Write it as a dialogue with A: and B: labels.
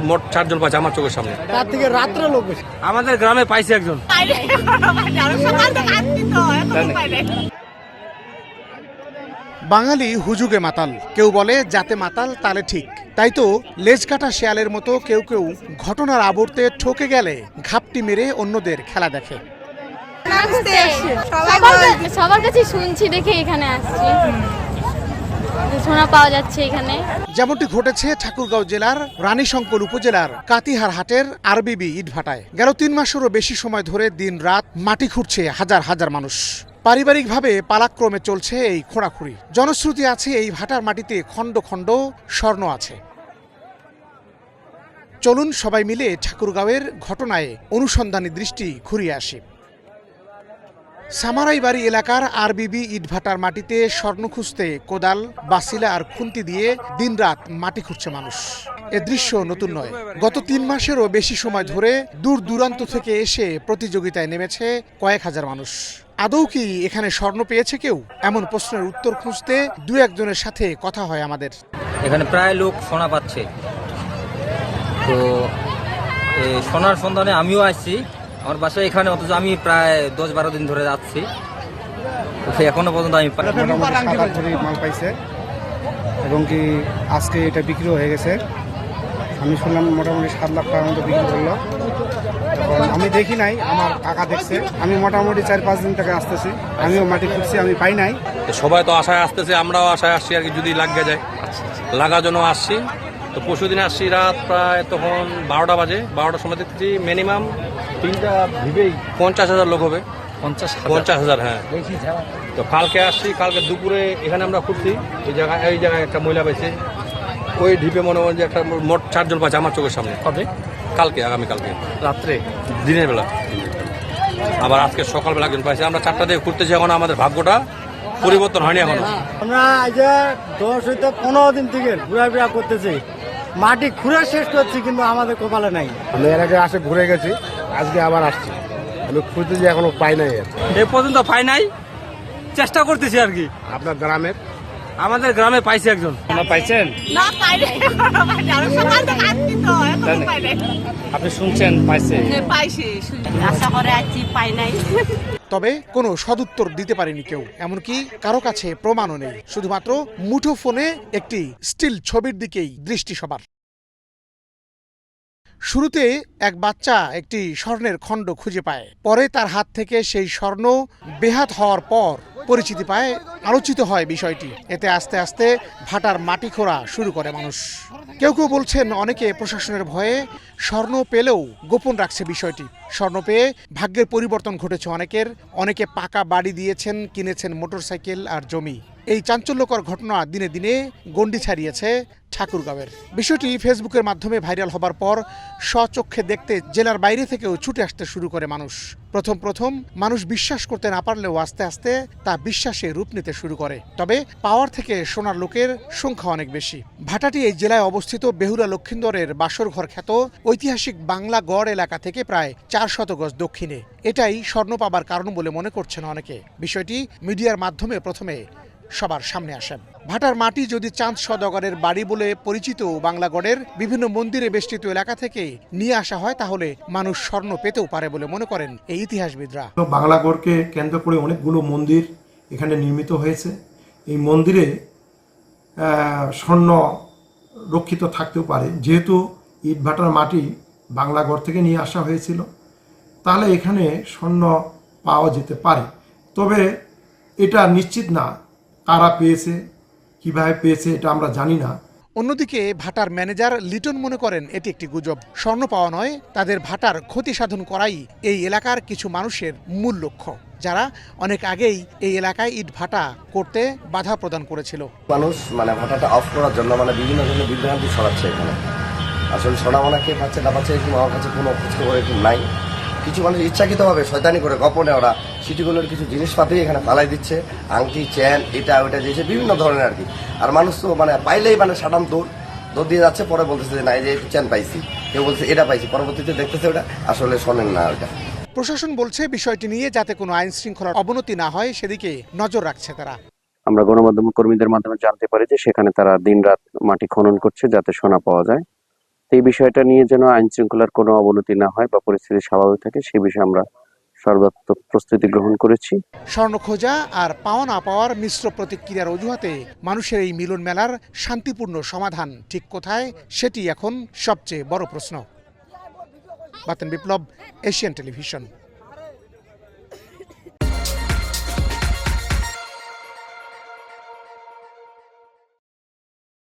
A: মোট 4 জন পাইছে আমার চোখের সামনে।
B: তার থেকে রাত্রে লোক বেশি
A: আমাদের গ্রামে পাইছে একজন।
C: বাঙালি হুজুগে মাতাল, কেউ বলে জাতে মাতাল তালে ঠিক। তাই তো লেজ কাটা শেয়ালের মতো কেউ কেউ ঘটনার আবর্তে ঠকে গেলে ঘাপটি মেরে অন্যদের খেলা দেখে।
D: সবার কাছে শুনছি দেখে এখানে আসছি, শোনা পাওয়া যাচ্ছে এখানে।
C: যেমনটি ঘটেছে ঠাকুরগাঁও জেলার রানীশঙ্কর উপজেলার কাতিহার হাটের আরবিবি ইটভাটায়। গেল 3 মাসেরও বেশি সময় ধরে দিন রাত মাটি খুঁড়ছে হাজার হাজার মানুষ। পারিবারিকভাবে পালাক্রমে চলছে এই খোঁড়াখুঁড়ি। জনশ্রুতি আছে এই ভাটার মাটিতে খণ্ড খণ্ড স্বর্ণ আছে। চলুন সবাই মিলে ঠাকুরগাঁওয়ের ঘটনায় অনুসন্ধানী দৃষ্টি ঘুরিয়ে আসি। সামারাইবাড়ি এলাকার আরবিবি ইটভাটার মাটিতে স্বর্ণ খুঁজতে কোদাল, বাসিলা আর খুন্তি দিয়ে দিনরাত মাটি খুঁড়ছে মানুষ। এ দৃশ্য নতুন নয়। গত 3 মাসেরও বেশি সময় ধরে দূর দূরান্ত থেকে এসে প্রতিযোগিতায় নেমেছে কয়েক হাজার মানুষ। আদৌ কি এখানে স্বর্ণ পেয়েছে কেউ? এমন প্রশ্নের উত্তর খুঁজতে 2-1 জনের সাথে কথা হয় আমাদের।
E: এখানে প্রায় লোক সোনা পাচ্ছে, তো সোনার সন্ধানে আমিও আসছি। আমার বাসায় এখানে, অথচ আমি প্রায় 10-12 দিন ধরে যাচ্ছি, এখনো পর্যন্ত আমি
B: মাল পাইছে এবং কি আজকে এটা বিক্রি হয়ে গেছে। আমি শুনলাম মোটামুটি 7 লাখ টাকার মতো বিক্রি করলো। এখন আমি দেখি নাই, আমার কাকা দেখছে। আমি মোটামুটি 4-5 দিন থেকে আসতেছি, আমিও মাটি খুঁজছি, আমি পাই নাই।
A: সবাই তো আশায় আসতেছে, আমরাও আশায় আসছি আর কি, যদি লাগে যায় লাগার জন্য আসছি। তো পরশুদিন আসছি রাত প্রায় তখন 12টা বাজে। 12টার সময় দেখছি মিনিমাম 3টা ভিবেই 50,000 লোক হবে। 50,000, হ্যাঁ। তো কালকে আসছি, কালকে দুপুরে এখানে আমরা খুঁজছি। এই জায়গায় একটা মহিলা পাইছে, ওই ঢিপে মনে হয় যে একটা মোট 4 জন পাইছে আমার চোখের সামনে। কবে? কালকে, আগামীকালকে রাত্রে, দিনের বেলা। আবার আজকে সকালবেলা একজন পাইছে। আমরা 4টা দিয়ে ঘুরতেছি, এখন আমাদের ভাগ্যটা পরিবর্তন হয়নি এখনো।
B: আমরা এই যে 10-15 দিন থেকে ঘুরাফেরা করতেছি, মাটি ঘুরে শেষ করছি, কিন্তু আমাদের কপালে নাই। আমি এর আগে আসে ঘুরে গেছি, আজকে আবার আসছি। আমি খুঁজতেছি, এখনো পাই নাই।
A: এ পর্যন্ত পাই নাই, চেষ্টা করতেছি আর কি।
B: আপনার গ্রামের?
A: আমাদের গ্রামে পাইছে একজন। আপনারা পাইছেন?
F: না, পাইনি।
A: আপনি শুনছেন পাইছে?
F: পাইছি, আশা করে আছি, পাই নাই।
C: তবে কোনো সদুত্তর দিতে পারেনি কেউ, এমনকি কারো কাছে প্রমাণও নেই। শুধুমাত্র মুঠো ফোনে একটি স্টিল ছবির দিকেই দৃষ্টি সবার। শুরুতে এক বাচ্চা একটি স্বর্ণের খণ্ড খুঁজে পায়, পরে তার হাত থেকে সেই স্বর্ণ বেহাত হওয়ার পর পরিচিতি পায়, আলোচিত হয় বিষয়টি। এতে আস্তে আস্তে ভাটার মাটি খোঁড়া শুরু করে মানুষ। কেউ কেউ বলছেন অনেকে প্রশাসনের ভয়ে স্বর্ণ পেলেও গোপন রাখছে বিষয়টি। স্বর্ণ পেয়ে ভাগ্যের পরিবর্তন ঘটেছে অনেকের। অনেকে পাকা বাড়ি দিয়েছেন, কিনেছেন মোটরসাইকেল আর জমি। এই চাঞ্চল্যকর ঘটনা দিনে দিনে গণ্ডি ছাড়িয়েছে ঠাকুরগাঁওয়ের। বিষয়টি ফেসবুকের মাধ্যমে ভাইরাল হবার পর স্বচক্ষে দেখতে জেলার বাইরে থেকেও ছুটে আসতে শুরু করে মানুষ। প্রথম মানুষ বিশ্বাস করতে না পারলেও আস্তে আস্তে তা বিশ্বাসে রূপ নিতে শুরু করে। তবে পাওয়ার থেকে শোনার লোকের সংখ্যা অনেক বেশি। ভাটাটি এই জেলায় অবস্থিত বেহুলা লক্ষিন্দরের বাসরঘর খ্যাত ঐতিহাসিক বাংলা গড় এলাকা থেকে প্রায় 400 গজ দক্ষিণে। এটাই স্বর্ণ পাবার কারণ বলে মনে করছেন অনেকে। বিষয়টি মিডিয়ার মাধ্যমে প্রথমে সবার সামনে আসেন। ভাটার মাটি যদি চাঁদ সওদাগরের বাড়ি বলে পরিচিত বাংলাগড়ের বিভিন্ন মন্দিরে বেষ্টিত এলাকা থেকে নিয়ে আসা হয়, তাহলে মানুষ স্বর্ণ পেতেও পারে বলে মনে করেন এই ইতিহাসবিদরা।
G: বাংলাগড়কে কেন্দ্র করে অনেকগুলো মন্দির এখানে নির্মিত হয়েছে। এই মন্দিরে স্বর্ণ রক্ষিত থাকতেও পারে। যেহেতু ইটভাটার মাটি বাংলাগড় থেকে নিয়ে আসা হয়েছিল, তাহলে এখানে স্বর্ণ পাওয়া যেতে পারে। তবে এটা নিশ্চিত না কারা পেয়েছে, কিভাবে পেয়েছে, এটা আমরা জানি না।
C: অন্যদিকে ভাটার ম্যানেজার লিটন মনে করেন এটি একটি গুজব। স্বর্ণ পাওয়া নয়, তাদের ভাটার ক্ষতি সাধন করাই এই এলাকার কিছু মানুষের মূল লক্ষ্য, যারা অনেক আগেই এই এলাকায় ইট ভাটা করতে বাধা প্রদান করেছিল।
H: মানুষ ভাটাটা অফ করার জন্য বিভিন্ন ধরনের বিভ্রান্তি ছড়াচ্ছে এখানে। আসলে সোনা কে পাচ্ছে না পাচ্ছে এরকম আমার কাছে কোনো খোঁজখবর এরকম নাই। কিছু মানুষ ইচ্ছাকৃতভাবে শয়তানি করে গোপনে ওরা সিটিগুলোর কিছু জিনিসপাতি এখানে ফালাই দিচ্ছে, আংটি, চেন, এটা ওইটা দিয়েছে বিভিন্ন ধরনের আর কি। আর মানুষ তো পাইলেই সাধারণ দৌড় দিয়ে যাচ্ছে, পরে বলতেছে যে না এই যে চেন পাইছি, কেউ বলছে এটা পাইছি, পরবর্তীতে দেখতেছে ওটা আসলে শোনেন না ওটা।
C: প্রশাসন বলছে বিষয়টি নিয়ে যাতে কোনো আইন শৃঙ্খলার অবনতি না হয় সেদিকে নজর রাখছে তারা।
I: আমরা গণমাধ্যম কর্মীদের মাধ্যমে জানতে পারি যে সেখানে তারা দিনরাত মাটি খনন করছে যাতে সোনা পাওয়া যায়। এই বিষয়টা নিয়ে যেন আইন শৃঙ্খলার কোনো অবনতি না হয় বা পরিস্থিতি স্বাভাবিক থাকে সেই বিষয়ে আমরা সর্বাত্মক প্রস্তুতি গ্রহণ করেছি।
C: স্বর্ণ খোঁজা আর পাওয়া না পাওয়ার মিশ্র প্রতিক্রিয়ার অজুহাতে মানুষের এই মিলন মেলার শান্তিপূর্ণ সমাধান ঠিক কোথায় সেটি এখন সবচেয়ে বড় প্রশ্ন। বাতেন বিপ্লব, এশিয়ান টেলিভিশন।